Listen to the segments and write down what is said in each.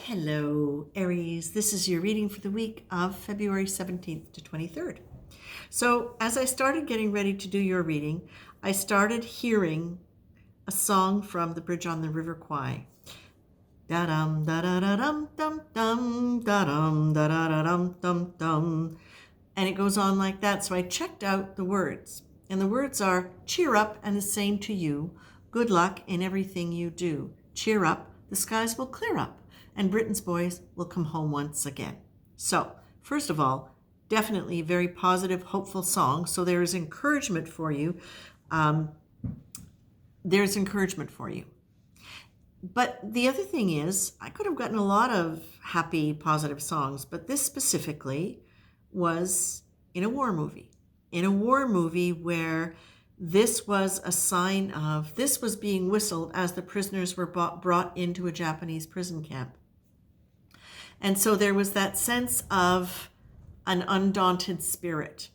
Hello, Aries. This is your reading for the week of February 17th to 23rd. So as I started getting ready to do your reading, I started hearing a song from the Bridge on the River Kwai. Da-dum, da-da-da-dum, dum, dum, da-dum, da-da-da-dum, dum, dum. And it goes on like that. So I checked out the words. And the words are, cheer up and the same to you. Good luck in everything you do. Cheer up, the skies will clear up, and Britain's boys will come home once again. So, first of all, definitely a very positive, hopeful song. So there is encouragement for you. There's encouragement for you. But the other thing is, I could have gotten a lot of happy, positive songs, but this specifically was in a war movie. In a war movie where this was a sign of, this was being whistled as the prisoners were brought into a Japanese prison camp. And so there was that sense of an undaunted spirit,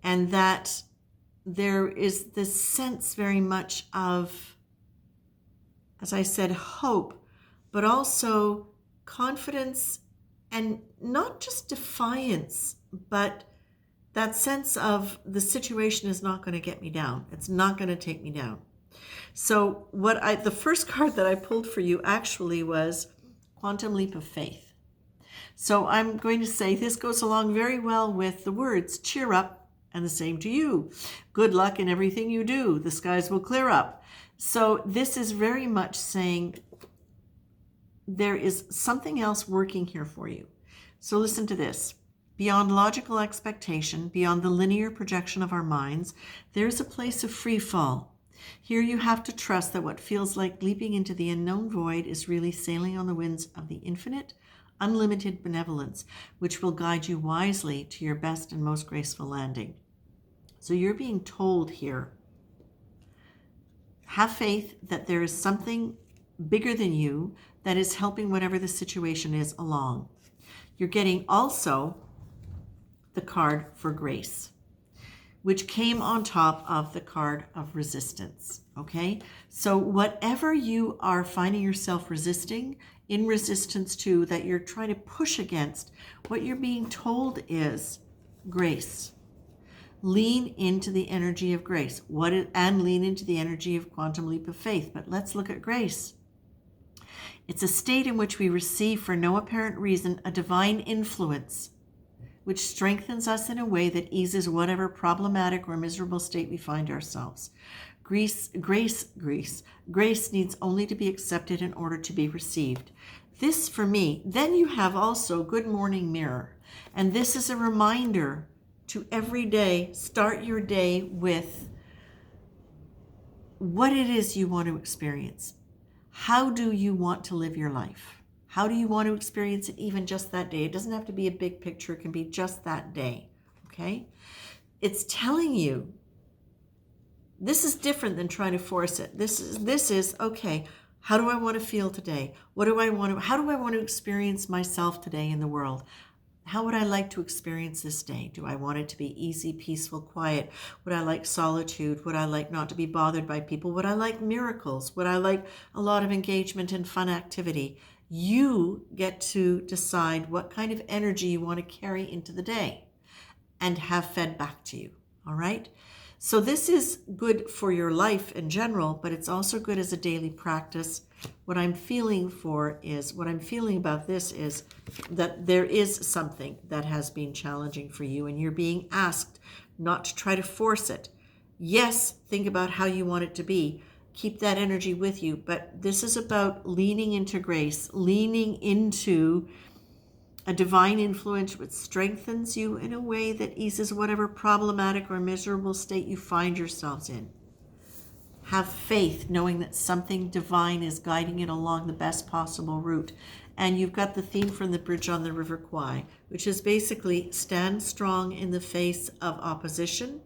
and that there is this sense very much of, as I said, hope, but also confidence, and not just defiance, but that sense of the situation is not going to get me down. It's not going to take me down. So the first card that I pulled for you actually was Quantum Leap of Faith. So I'm going to say this goes along very well with the words, cheer up and the same to you. Good luck in everything you do. The skies will clear up. So this is very much saying there is something else working here for you. So listen to this. Beyond logical expectation, beyond the linear projection of our minds, there's a place of free fall. Here you have to trust that what feels like leaping into the unknown void is really sailing on the winds of the infinite, unlimited benevolence, which will guide you wisely to your best and most graceful landing. So you're being told here, have faith that there is something bigger than you that is helping whatever the situation is along. You're getting also the card for grace, which came on top of the card of resistance. Okay, so whatever you are finding yourself resisting, in resistance to, that you're trying to push against, what you're being told is grace. Lean into the energy of grace. And lean into the energy of quantum leap of faith. But let's look at grace. It's a state in which we receive, for no apparent reason, a divine influence, which strengthens us in a way that eases whatever problematic or miserable state we find ourselves. Grace needs only to be accepted in order to be received. This for me, then you have also Good Morning Mirror. And this is a reminder to every day, start your day with what it is you want to experience. How do you want to live your life? How do you want to experience it even just that day? It doesn't have to be a big picture. It can be just that day, okay? It's telling you, this is different than trying to force it. This is okay, how do I want to feel today? How do I want to experience myself today in the world? How would I like to experience this day? Do I want it to be easy, peaceful, quiet? Would I like solitude? Would I like not to be bothered by people? Would I like miracles? Would I like a lot of engagement and fun activity? You get to decide what kind of energy you want to carry into the day and have fed back to you, all right? So this is good for your life in general, but it's also good as a daily practice. What I'm feeling about this is that there is something that has been challenging for you, and you're being asked not to try to force it. Yes, think about how you want it to be. Keep that energy with you, but this is about leaning into grace, leaning into a divine influence which strengthens you in a way that eases whatever problematic or miserable state you find yourselves in. Have faith, knowing that something divine is guiding it along the best possible route. And you've got the theme from the Bridge on the River Kwai, which is basically stand strong in the face of opposition,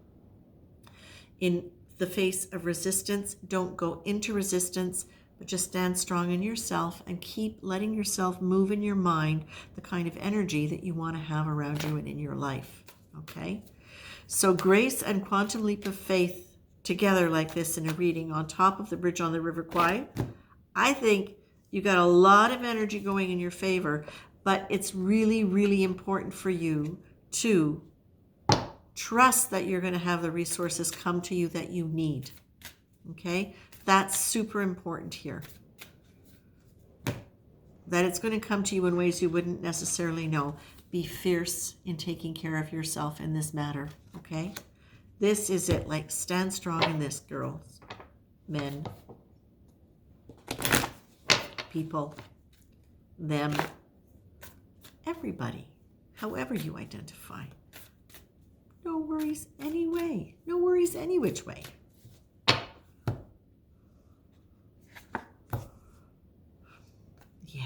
in the face of resistance. Don't go into resistance, but just stand strong in yourself and keep letting yourself move in your mind the kind of energy that you want to have around you and in your life, okay? So grace and quantum leap of faith together like this in a reading on top of the Bridge on the River Kwai, I think You got a lot of energy going in your favor, but it's really, really important for you to trust that you're going to have the resources come to you that you need. Okay? That's super important here. That it's going to come to you in ways you wouldn't necessarily know. Be fierce in taking care of yourself in this matter. Okay? This is it. Like, stand strong in this, girls, men, people, them, everybody, however you identify. No worries anyway. No worries any which way. Yeah.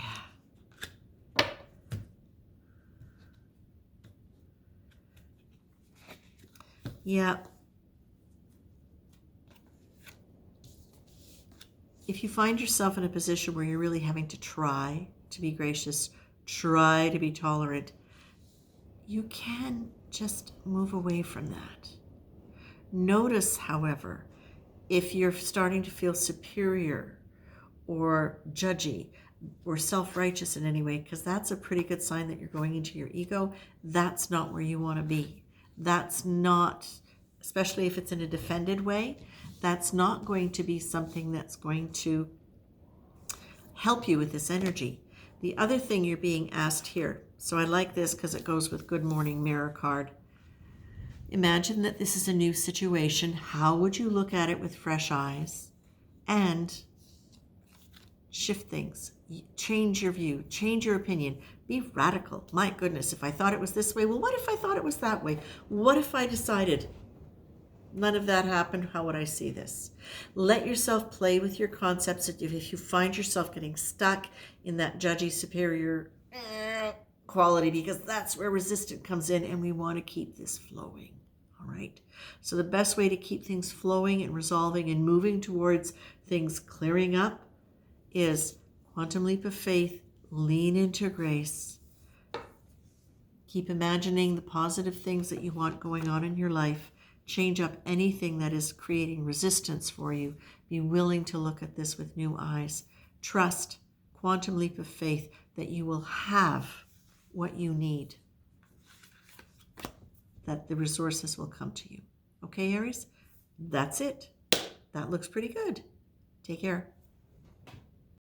Yeah. If you find yourself in a position where you're really having to try to be gracious, try to be tolerant, you can just move away from that. Notice, however, if you're starting to feel superior or judgy or self-righteous in any way, because that's a pretty good sign that you're going into your ego. That's not where you want to be. That's not, especially if it's in a defended way, that's not going to be something that's going to help you with this energy. The other thing you're being asked here, so I like this because it goes with Good Morning Mirror card. Imagine that this is a new situation. How would you look at it with fresh eyes and shift things? Change your view, change your opinion, be radical. My goodness, if I thought it was this way, well, what if I thought it was that way? What if I decided none of that happened? How would I see this? Let yourself play with your concepts. If you find yourself getting stuck in that judgy superior quality, because that's where resistance comes in, and we want to keep this flowing. All right. So the best way to keep things flowing and resolving and moving towards things clearing up is quantum leap of faith, lean into grace. Keep imagining the positive things that you want going on in your life. Change up anything that is creating resistance for you. Be willing to look at this with new eyes. Trust, quantum leap of faith, that you will have what you need, that the resources will come to you. Okay, Aries? That's it. That looks pretty good. Take care.